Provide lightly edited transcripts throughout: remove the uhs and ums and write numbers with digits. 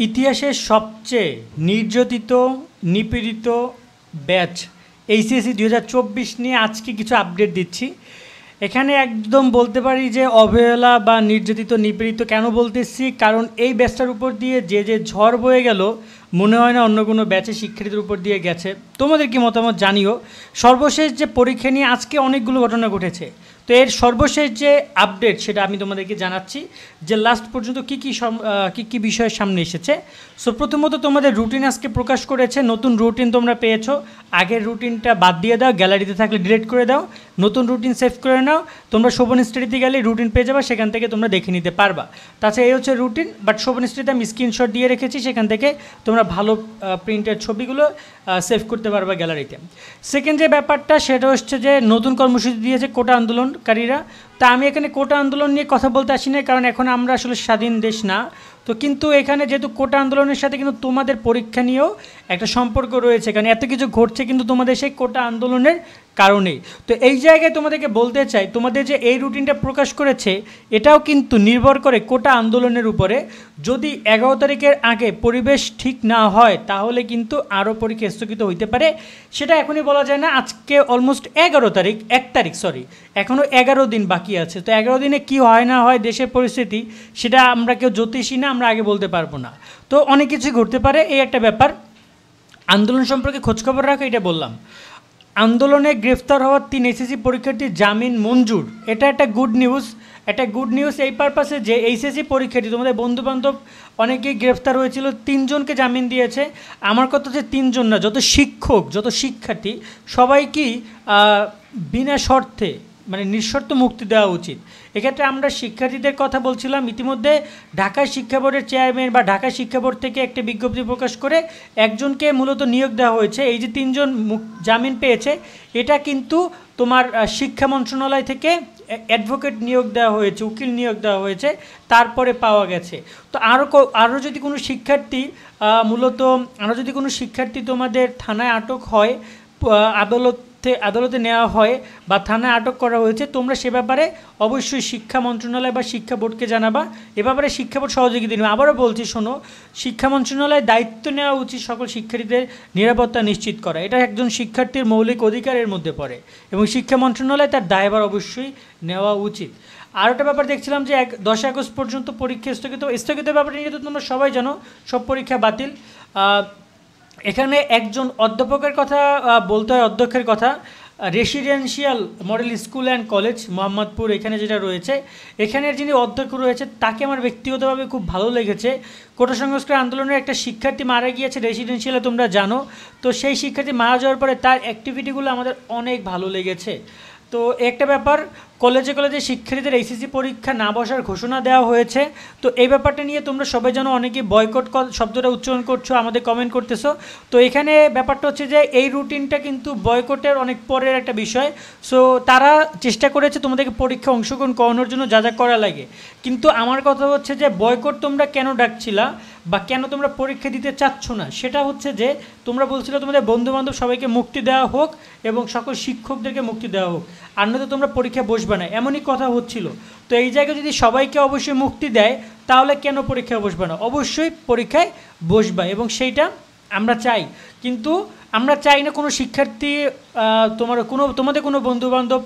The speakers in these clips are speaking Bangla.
ইতিহাসের সবচেয়ে নির্যাতিত নিপীড়িত ব্যাচ এইচএসসি 2024 নিয়ে আজকে কিছু আপডেট দিচ্ছি। এখানে একদম বলতে পারি যে অবহেলা বা নির্যাতিত নিপীড়িত কেন বলতেছি, কারণ এই ব্যাচটার উপর দিয়ে যে ঝড় বয়ে গেল মনে হয় না অন্য কোনো ব্যাচে শিক্ষার্থীদের উপর দিয়ে গেছে। তোমাদের কি মতামত জানিও। সর্বশেষ যে পরীক্ষা নিয়ে আজকে অনেকগুলো ঘটনা ঘটেছে, তো এর সর্বশেষ যে আপডেট সেটা আমি তোমাদেরকে জানাচ্ছি যে লাস্ট পর্যন্ত কী বিষয়ের সামনে এসেছে। সো প্রথমত তোমাদের রুটিন আজকে প্রকাশ করেছে, নতুন রুটিন তোমরা পেয়েছো। আগের রুটিনটা বাদ দিয়ে দাও, গ্যালারিতে থাকলে ডিলিট করে দাও, নতুন রুটিন সেভ করে নাও। তোমরা শোভন স্টাডিতে গেলে রুটিন পেয়ে যাবে, সেখান থেকে তোমরা দেখে নিতে পারবা। তাছাড়া এই হচ্ছে রুটিন, বাট শোভন স্টাডিতে আমি স্ক্রিনশট দিয়ে রেখেছি, সেখান থেকে তোমরা ভালো প্রিন্টের ছবিগুলো সেভ করতে পারবা গ্যালারিতে। সেকেন্ড যে ব্যাপারটা সেটা হচ্ছে যে নতুন কর্মসূচি দিয়েছে কোটা আন্দোলনকারীরা। তা আমি এখানে কোটা আন্দোলন নিয়ে কথা বলতে আসি না, কারণ এখন আমরা আসলে স্বাধীন দেশ না। তো কিন্তু এখানে যেহেতু কোটা আন্দোলনের সাথে কিন্তু তোমাদের পরীক্ষা নিয়েও একটা সম্পর্ক রয়েছে, কারণ এত কিছু ঘটছে কিন্তু তোমাদের সেই কোটা আন্দোলনের কারণেই। তো এই জায়গায় তোমাদেরকে বলতে চাই, তোমাদের যে এই রুটিনটা প্রকাশ করেছে এটাও কিন্তু নির্ভর করে কোটা আন্দোলনের উপরে। যদি 11 তারিখের আগে পরিবেশ ঠিক না হয় তাহলে কিন্তু আরও পরীক্ষা স্থগিত হইতে পারে, সেটা এখনই বলা যায় না। আজকে অলমোস্ট 1 তারিখ এখনও 11 দিন বাকি আছে। তো 11 দিনে কি হয় না হয় দেশের পরিস্থিতি সেটা আমরা কেউ জ্যোতিষী না, আমরা আগে বলতে পারবো না। তো অনেক কিছুই ঘটতে পারে, এই একটা ব্যাপার। আন্দোলন সম্পর্কে খোঁজখবর রাখো, এটা বললাম। আন্দোলনে গ্রেফতার হওয়ার 3 এসএসসি পরীক্ষার্থীর জামিন মঞ্জুর, এটা একটা গুড নিউজ। এই পারপাসে যে এইচএসসি পরীক্ষার্থী তোমাদের বন্ধুবান্ধব অনেকেই গ্রেফতার হয়েছিল, 3 জনকে জামিন দিয়েছে। আমার কথা হচ্ছে 3 জন না, যত শিক্ষক যত শিক্ষার্থী সবাইকেই বিনা শর্তে মানে নিঃশর্ত মুক্তি দেওয়া উচিত। এক্ষেত্রে আমরা শিক্ষার্থীদের কথা বলছিলাম। ইতিমধ্যে ঢাকা শিক্ষা বোর্ডের চেয়ারম্যান বা ঢাকা শিক্ষা বোর্ড থেকে একটা বিজ্ঞপ্তি প্রকাশ করে একজনকে মূলত নিয়োগ দেওয়া হয়েছে। এই যে 3 জন জামিন পেয়েছে, এটা কিন্তু তোমার শিক্ষা মন্ত্রণালয় থেকে অ্যাডভোকেট নিয়োগ দেওয়া হয়েছে, উকিল নিয়োগ দেওয়া হয়েছে, তারপরে পাওয়া গেছে। তো আরও যদি কোনো শিক্ষার্থী তোমাদের থানায় আটক হয়, আদালতে নেওয়া হয় বা থানায় আটক করা হয়েছে, তোমরা সে ব্যাপারে অবশ্যই শিক্ষা মন্ত্রণালয় বা শিক্ষা বোর্ডকে জানাবা। এ ব্যাপারে শিক্ষা বোর্ড সহযোগিতা দেবে। আবারও বলছি, শোনো, শিক্ষা মন্ত্রণালয়ের দায়িত্ব নেওয়া উচিত সকল শিক্ষার্থীদের নিরাপত্তা নিশ্চিত করা। এটা একজন শিক্ষার্থীর মৌলিক অধিকারের মধ্যে পড়ে এবং শিক্ষা মন্ত্রণালয় তার দায়ভার অবশ্যই নেওয়া উচিত। আর একটা ব্যাপার দেখছিলাম যে 10 আগস্ট পর্যন্ত পরীক্ষা স্থগিত ব্যাপারটা নিয়ে তো তোমরা সবাই জানো, সব পরীক্ষা বাতিল। এখানে একজন অধ্যাপকের কথা বলতে হয়, অধ্যক্ষের কথা। Residential model school and college Mohammadpur এখানে যেটা রয়েছে, এখানের যিনি অধ্যক্ষ রয়েছে তাকে আমার ব্যক্তিগতভাবে খুব ভালো লেগেছে। কোটা সংস্কার আন্দোলনের একটা শিক্ষার্থী মারা গিয়েছে রেসিডেন্সিয়ালে, তোমরা জানো। তো সেই শিক্ষার্থী মারা যাওয়ার পরে তার অ্যাক্টিভিটিগুলো আমাদের অনেক ভালো লেগেছে। তো একটা ব্যাপার, কলেজে শিক্ষার্থীদের এইচএসসি পরীক্ষা না বসার ঘোষণা দেওয়া হয়েছে। তো এই ব্যাপারটা নিয়ে তোমরা সবাই জানো, অনেকেই বয়কট শব্দটা উচ্চারণ করছো, আমাদের কমেন্ট করতেছো। তো এখানে ব্যাপারটা হচ্ছে যে এই রুটিনটা কিন্তু বয়কটের অনেক পরের একটা বিষয়। সো তারা চেষ্টা করেছে তোমাদেরকে পরীক্ষা অংশগ্রহণ করানোর জন্য যা যা করা লাগে, কিন্তু আমার কথা হচ্ছে যে বয়কট তোমরা কেন ডাকছিলা বা কেন তোমরা পরীক্ষা দিতে চাচ্ছ না, সেটা হচ্ছে যে তোমরা বলছিলে তোমাদের বন্ধুবান্ধব সবাইকে মুক্তি দেওয়া হোক এবং সকল শিক্ষকদেরকে মুক্তি দেওয়া হোক, আর নয়তো তোমরা পরীক্ষা বসবে না, এমনই কথা হচ্ছিল। তো এই জায়গায় যদি সবাইকে অবশ্যই মুক্তি দেয় তাহলে কেন পরীক্ষায় বসবে না? অবশ্যই পরীক্ষায় বসবা এবং সেইটা আমরা চাই। কিন্তু আমরা চাই না কোনো শিক্ষার্থী তোমাদের কোনো বন্ধুবান্ধব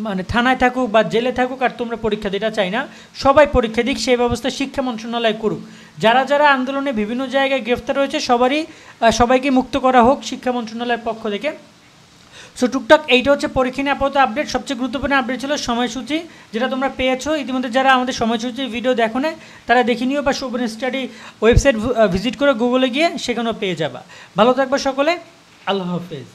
মানে থানায় থাকুক বা জেলে থাকুক আর তোমরা পরীক্ষা দিতে চাই না। সবাই পরীক্ষা দিক, সেই ব্যবস্থা শিক্ষা মন্ত্রণালয় করুক। যারা আন্দোলনে বিভিন্ন জায়গায় গ্রেফতার হয়েছে সবাইকে মুক্ত করা হোক শিক্ষা মন্ত্রণালয়ের পক্ষ থেকে। সো টুকটাক এইটা হচ্ছে পরীক্ষা নিয়ে আপাতত আপডেট। সবচেয়ে গুরুত্বপূর্ণ আপডেট ছিল সময়সূচি, যেটা তোমরা পেয়েছো ইতিমধ্যে। যারা আমাদের সময়সূচির ভিডিও দেখো না তারা দেখে নিও, বা শোভন স্টাডি ওয়েবসাইট ভিজিট করে গুগলে গিয়ে সেখানেও পেয়ে যাবা। ভালো থাকবা সকলে, আল্লাহ হাফেজ।